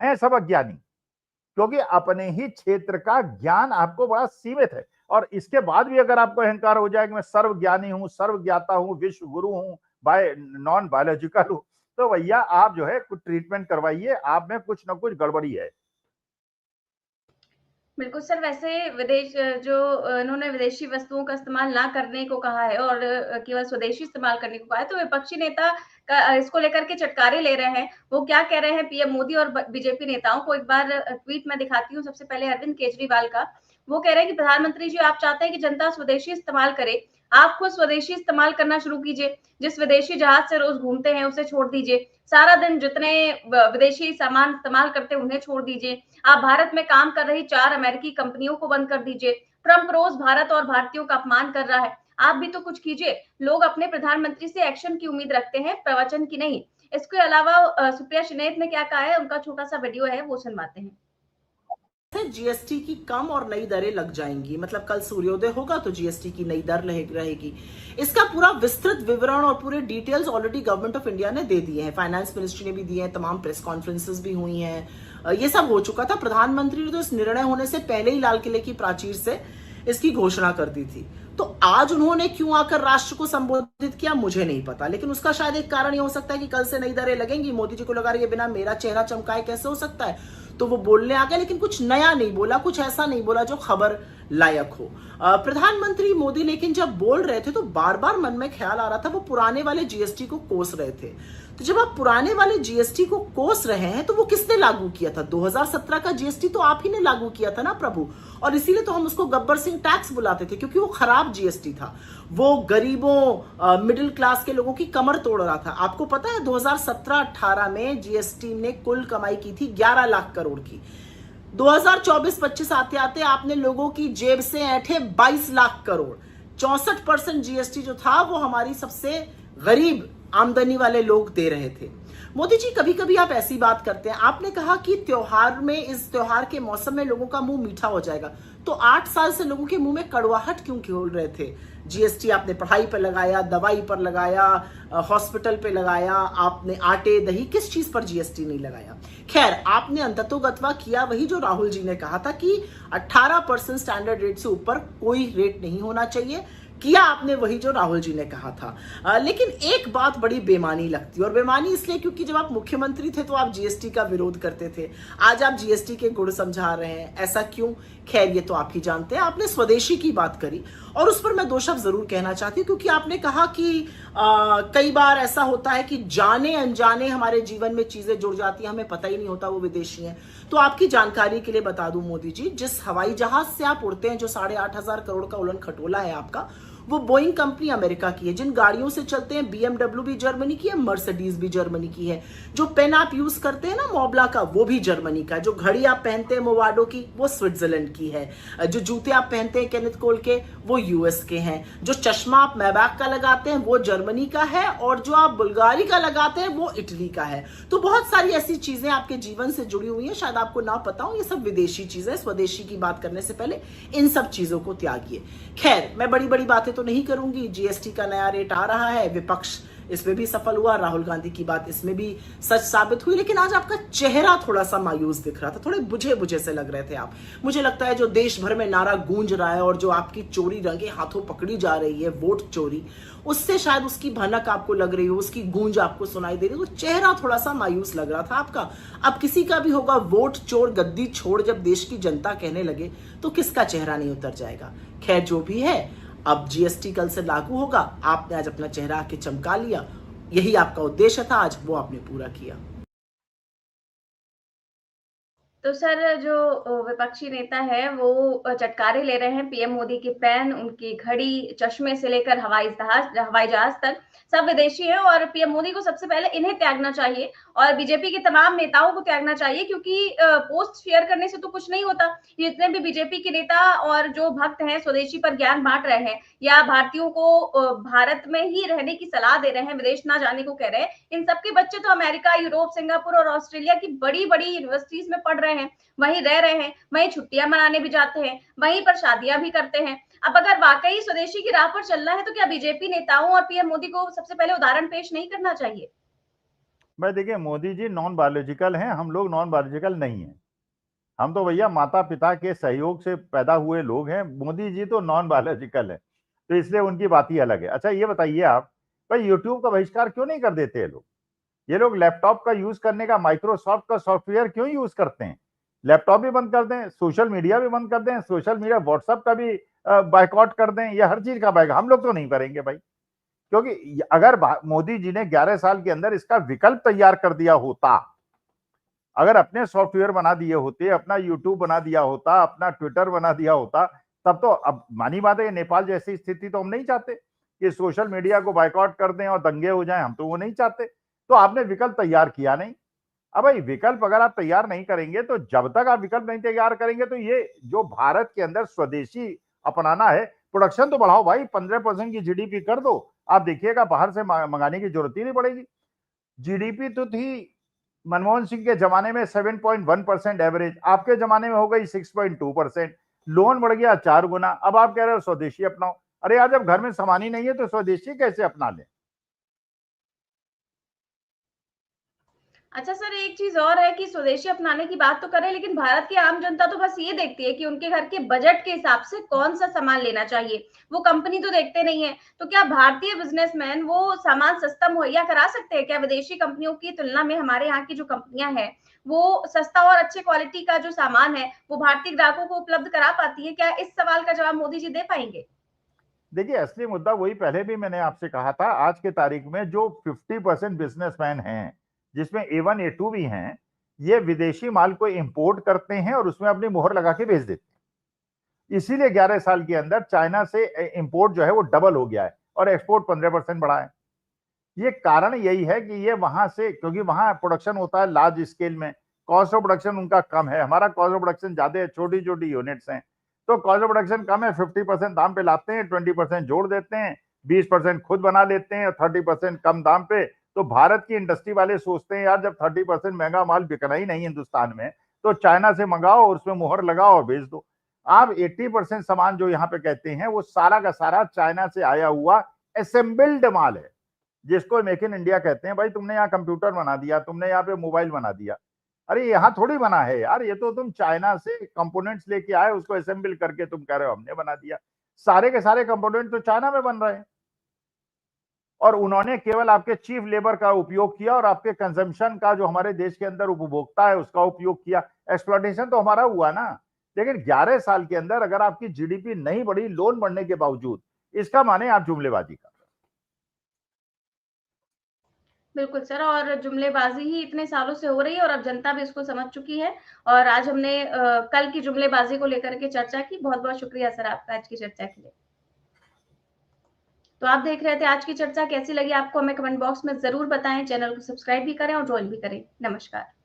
है सब अज्ञानी, क्योंकि अपने ही क्षेत्र का ज्ञान आपको बड़ा सीमित है। और इसके बाद भी अगर आपको अहंकार हो जाए कि मैं सर्वज्ञानी हूं, सर्वज्ञाता हूं, विश्व गुरु हूं, नॉन बायोलॉजिकल हूं, तो भैया आप जो है कुछ ट्रीटमेंट करवाइए, आप में कुछ ना कुछ गड़बड़ी है। बिल्कुल सर, वैसे विदेश जो इन्होंने विदेशी वस्तुओं का इस्तेमाल ना करने को कहा है और केवल स्वदेशी इस्तेमाल करने को कहा है, तो विपक्षी नेता का इसको लेकर के चटकारे ले रहे हैं। वो क्या कह रहे हैं पीएम मोदी और बीजेपी नेताओं को, एक बार ट्वीट में दिखाती हूँ। सबसे पहले अरविंद केजरीवाल का, वो कह रहे हैं कि प्रधानमंत्री जी आप चाहते हैं कि जनता स्वदेशी इस्तेमाल करे, आप खुद स्वदेशी इस्तेमाल करना शुरू कीजिए। जिस विदेशी जहाज से रोज घूमते हैं उसे छोड़ दीजिए, सारा दिन जितने विदेशी सामान इस्तेमाल करते हैं उन्हें छोड़ दीजिए। आप भारत में काम कर रही 4 अमेरिकी कंपनियों को बंद कर दीजिए। ट्रंप रोज भारत और भारतीयों का अपमान कर रहा है, आप भी तो कुछ कीजिए। लोग अपने प्रधानमंत्री से एक्शन की उम्मीद रखते हैं, प्रवचन की नहीं। इसके अलावा सुप्रिया शिनेत ने क्या कहा है, उनका छोटा सा वीडियो है, वो सुनवाते हैं। जीएसटी की कम और नई दरें लग जाएंगी, मतलब कल सूर्योदय होगा तो जीएसटी की नई दर रहेगी। इसका पूरा विस्तृत विवरण और पूरे details already government of India ने दे दिए हैं, फाइनेंस मिनिस्ट्री ने भी दिए हैं, तमाम प्रेस कॉन्फ्रेंसेस भी हुई हैं, ये सब हो चुका था। प्रधानमंत्री ने तो इस निर्णय होने से पहले ही लाल किले की प्राचीर से इसकी घोषणा कर दी थी। तो आज उन्होंने क्यों आकर राष्ट्र को संबोधित किया मुझे नहीं पता, लेकिन उसका शायद एक कारण ये हो सकता है कि कल से नई दरें लगेंगी। मोदी जी को लगा रही है बिना मेरा चेहरा चमकाए कैसे हो सकता है, तो वो बोलने आ गया, लेकिन कुछ नया नहीं बोला, कुछ ऐसा नहीं बोला जो खबर लायक हो। प्रधानमंत्री मोदी लेकिन जब बोल रहे थे तो बार बार मन में ख्याल आ रहा था वो पुराने वाले जीएसटी को कोस रहे थे। तो जब आप पुराने वाले जीएसटी को कोस रहे हैं तो वो किसने लागू किया था? 2017 का जीएसटी तो आप ही ने लागू किया था ना प्रभु, और इसीलिए तो हम उसको गब्बर सिंह टैक्स बुलाते थे, क्योंकि वो खराब जीएसटी था। वो गरीबों मिडिल क्लास के लोगों की कमर तोड़ रहा था। आपको पता है 2017-18 में जीएसटी ने कुल कमाई की थी 11 लाख करोड़ की। 2024-25 आते आते आपने लोगों की जेब से ऐंठे 22 लाख करोड़। 64% जीएसटी जो था वो हमारी सबसे गरीब आमदनी वाले लोग दे रहे थे। मोदी जी, कभी कभी आप ऐसी बात करते हैं, आपने कहा कि त्योहार में, इस त्योहार के मौसम में लोगों का मुंह मीठा हो जाएगा, तो 8 साल से लोगों के मुंह में कड़वाहट क्यों खोल रहे थे? जीएसटी आपने पढ़ाई पर लगाया, दवाई पर लगाया, हॉस्पिटल पे लगाया, आपने आटे दही, किस चीज पर जीएसटी नहीं लगाया? खैर, आपने अंततोगत्वा किया वही जो राहुल जी ने कहा था कि 18% स्टैंडर्ड रेट से ऊपर कोई रेट नहीं होना चाहिए। किया आपने वही जो राहुल जी ने कहा था। लेकिन एक बात बड़ी बेमानी लगती है, और बेमानी इसलिए क्योंकि जब आप मुख्यमंत्री थे तो आप जीएसटी का विरोध करते थे, आज आप जीएसटी के गुण समझा रहे हैं, ऐसा क्यों? खैर, ये तो आप ही जानते हैं। आपने स्वदेशी की बात करी और उस पर मैं 2 शब्द जरूर कहना चाहती हूँ, क्योंकि आपने कहा कि कई बार ऐसा होता है कि जाने अनजाने हमारे जीवन में चीजें जुड़ जाती हैं, हमें पता ही नहीं होता वो विदेशी हैं। तो आपकी जानकारी के लिए बता दूं मोदी जी, जिस हवाई जहाज से आप उड़ते हैं, जो 8,500 करोड़ का उड़न खटोला है आपका, वो बोइंग कंपनी अमेरिका की है। जिन गाड़ियों से चलते हैं, बीएमडब्ल्यू भी जर्मनी की है, मर्सिडीज भी जर्मनी की है। जो पेन आप यूज करते हैं ना मोबला का, वो भी जर्मनी का है। जो घड़ी आप पहनते हैं मोवाडो की, वो स्विट्जरलैंड की है। जो जूते आप पहनते हैं केनेथ कोल के, वो यूएस के हैं। जो चश्मा आप मैबैक का लगाते हैं, वो जर्मनी का है। और जो आप बुल्गारी का लगाते हैं, वो इटली का है। तो बहुत सारी ऐसी चीजें आपके जीवन से जुड़ी हुई हैं, शायद आपको ना पता हो। ये सब विदेशी चीजें। स्वदेशी की बात करने से पहले इन सब चीजों को त्यागिए। खैर, मैं बड़ी बड़ी बातें तो नहीं करूंगी। जीएसटी का नया रेट आ रहा है, विपक्ष इसमें भी सफल हुआ, राहुल गांधी की बात इसमें भी सच साबित हुई। लेकिन आज आपका चेहरा थोड़ा सा मायूस दिख रहा था, थोड़े बुझे बुझे से लग रहे थे आप। मुझे लगता है जो देश भर में नारा गूंज रहा है और जो आपकी चोरी रंगे हाथों पकड़ी जा रही है, वोट चोरी, उससे शायद उसकी भनक आपको लग रही हो, उसकी गूंज आपको सुनाई दे रही हो। तो चेहरा थोड़ा सा मायूस लग रहा था आपका। अब किसी का भी होगा, वोट चोर गद्दी छोड़ जब देश की जनता कहने लगे तो किसका चेहरा नहीं उतर जाएगा? खैर, जो भी है, अब जीएसटी कल से लागू होगा। आपने आज अपना चेहरा आके चमका लिया, यही आपका उद्देश्य था, आज वो आपने पूरा किया। तो सर, जो विपक्षी नेता है वो चटकारे ले रहे हैं पीएम मोदी की पेन, उनकी घड़ी, चश्मे से लेकर हवाई जहाज तक सब विदेशी है। और पीएम मोदी को सबसे पहले इन्हें त्यागना चाहिए और बीजेपी के तमाम नेताओं को त्यागना चाहिए, क्योंकि पोस्ट शेयर करने से तो कुछ नहीं होता। जितने भी बीजेपी के नेता और जो भक्त हैं, स्वदेशी पर ज्ञान बांट रहे हैं या भारतीयों को भारत में ही रहने की सलाह दे रहे हैं, विदेश ना जाने को कह रहे हैं, इन सबके बच्चे तो अमेरिका, यूरोप, सिंगापुर और ऑस्ट्रेलिया की बड़ी बड़ी यूनिवर्सिटीज में पढ़ रहे हैं, वहीं रह रहे हैं, वहीं छुट्टियां मनाने भी जाते हैं, वहीं पर शादियां भी करते हैं। अब अगर वाकई स्वदेशी की राह पर चलना है तो क्या बीजेपी नेताओं और पीएम मोदी को सबसे पहले उदाहरण पेश नहीं करना चाहिए? भाई देखिए, मोदी जी नॉन बायोलॉजिकल हैं, हम लोग नॉन बायोलॉजिकल नहीं हैं। हम तो भैया माता पिता के सहयोग से पैदा हुए लोग हैं। मोदी जी तो नॉन बायोलॉजिकल है, तो इसलिए उनकी बात ही अलग है। अच्छा, ये बताइए आप, भाई यूट्यूब का बहिष्कार क्यों नहीं कर देते ये लोग? ये लोग लैपटॉप का यूज करने का, माइक्रोसॉफ्ट का सॉफ्टवेयर क्यों यूज करते हैं? लैपटॉप भी बंद कर दें, सोशल मीडिया भी बंद कर दें, सोशल मीडिया व्हाट्सएप का भी बाइकआउट कर दें, या हर चीज का बाइकआउट। हम लोग तो नहीं करेंगे भाई, क्योंकि अगर मोदी जी ने 11 साल के अंदर इसका विकल्प तैयार कर दिया होता, अगर अपने सॉफ्टवेयर बना दिए होते, अपना यूट्यूब बना दिया होता, अपना ट्विटर बना दिया होता, तब तो, अब मानी बात है, नेपाल जैसी स्थिति तो हम नहीं चाहते कि सोशल मीडिया को बाइकआउट कर दें और दंगे हो जाएं, हम तो वो नहीं चाहते। तो आपने विकल्प तैयार किया नहीं। अब भाई, विकल्प अगर आप तैयार नहीं करेंगे, तो जब तक आप विकल्प नहीं तैयार करेंगे, तो ये जो भारत के अंदर स्वदेशी अपनाना है, प्रोडक्शन तो बढ़ाओ भाई, 15% की जीडीपी कर दो। आप देखिएगा, बाहर से मंगाने की जरूरत ही नहीं पड़ेगी। जीडीपी तो थी मनमोहन सिंह के जमाने में 7.1% एवरेज, आपके जमाने में हो गई 6.2%। लोन बढ़ गया 4 गुना। अब आप कह रहे हो स्वदेशी अपनाओ। अरे यार, जब घर में सामान ही नहीं है तो स्वदेशी कैसे अपना ले? अच्छा सर, एक चीज और है कि स्वदेशी अपनाने की बात तो करें, लेकिन भारत की आम जनता तो बस ये देखती है कि उनके घर के बजट के हिसाब से कौन सा सामान लेना चाहिए, वो कंपनी तो देखते नहीं है। तो क्या भारतीय बिजनेसमैन वो सामान सस्ता मुहैया करा सकते हैं? क्या विदेशी कंपनियों की तुलना में हमारे यहाँ की जो कंपनियां हैं वो सस्ता और अच्छे क्वालिटी का जो सामान है वो भारतीय ग्राहकों को उपलब्ध करा पाती है? क्या इस सवाल का जवाब मोदी जी दे पाएंगे? देखिए, असली मुद्दा वही, पहले भी मैंने आपसे कहा था, आज के तारीख में जो 50% बिजनेसमैन हैं, जिसमें A1 A2 भी हैं, ये विदेशी माल को इंपोर्ट करते हैं और उसमें अपनी मोहर लगा के भेज देते हैं। इसीलिए 11 साल के अंदर चाइना से इंपोर्ट जो है वो डबल हो गया है और एक्सपोर्ट 15% बढ़ा है। ये कारण यही है कि ये वहां से, क्योंकि वहां प्रोडक्शन होता है लार्ज स्केल में, कॉस्ट ऑफ प्रोडक्शन उनका कम है, हमारा कॉस्ट ऑफ प्रोडक्शन ज्यादा है, छोटी छोटी यूनिट्स हैं, तो कॉस्ट ऑफ प्रोडक्शन कम है, 50% दाम पे लाते हैं, 20% जोड़ देते हैं, 20% खुद बना लेते हैं और 30% कम दाम पे। तो भारत की इंडस्ट्री वाले सोचते हैं यार जब 30% महंगा माल बिकना ही नहीं हिंदुस्तान में, तो चाइना से मंगाओ और उसमें मुहर लगाओ और भेज दो। आप 80% सामान जो यहाँ पे कहते हैं वो सारा का सारा चाइना से आया हुआ असेंबल्ड माल है, जिसको मेक इन इंडिया कहते हैं। भाई तुमने यहाँ कंप्यूटर बना दिया, तुमने यहाँ पे मोबाइल बना दिया, अरे यहाँ थोड़ी बना है यार, ये तो तुम चाइना से कंपोनेंट्स लेके आए, उसको असेंबल करके तुम कह रहे हो हमने बना दिया। सारे के सारे कंपोनेंट तो चाइना में बन रहे हैं और उन्होंने केवल आपके चीफ लेबर का उपयोग किया और आपके कंजम्पशन का, जो हमारे देश के अंदर उपभोक्ता है, उसका उपयोग किया। एक्सप्लॉयटेशन तो हमारा हुआ ना। लेकिन 11 साल के अंदर अगर आपकी जीडीपी नहीं बढ़ी लोन बढ़ने के बावजूद, इसका माने आप जुमलेबाजी कर। बिल्कुल सर, और जुमलेबाजी ही इतने सालों से हो रही है और अब जनता भी इसको समझ चुकी है। और आज हमने कल की जुमलेबाजी को लेकर के चर्चा की। बहुत बहुत शुक्रिया सर आपका आज की चर्चा के लिए। तो आप देख रहे थे आज की चर्चा, कैसी लगी आपको हमें कमेंट बॉक्स में जरूर बताएं। चैनल को सब्सक्राइब भी करें और ज्वाइन भी करें। नमस्कार।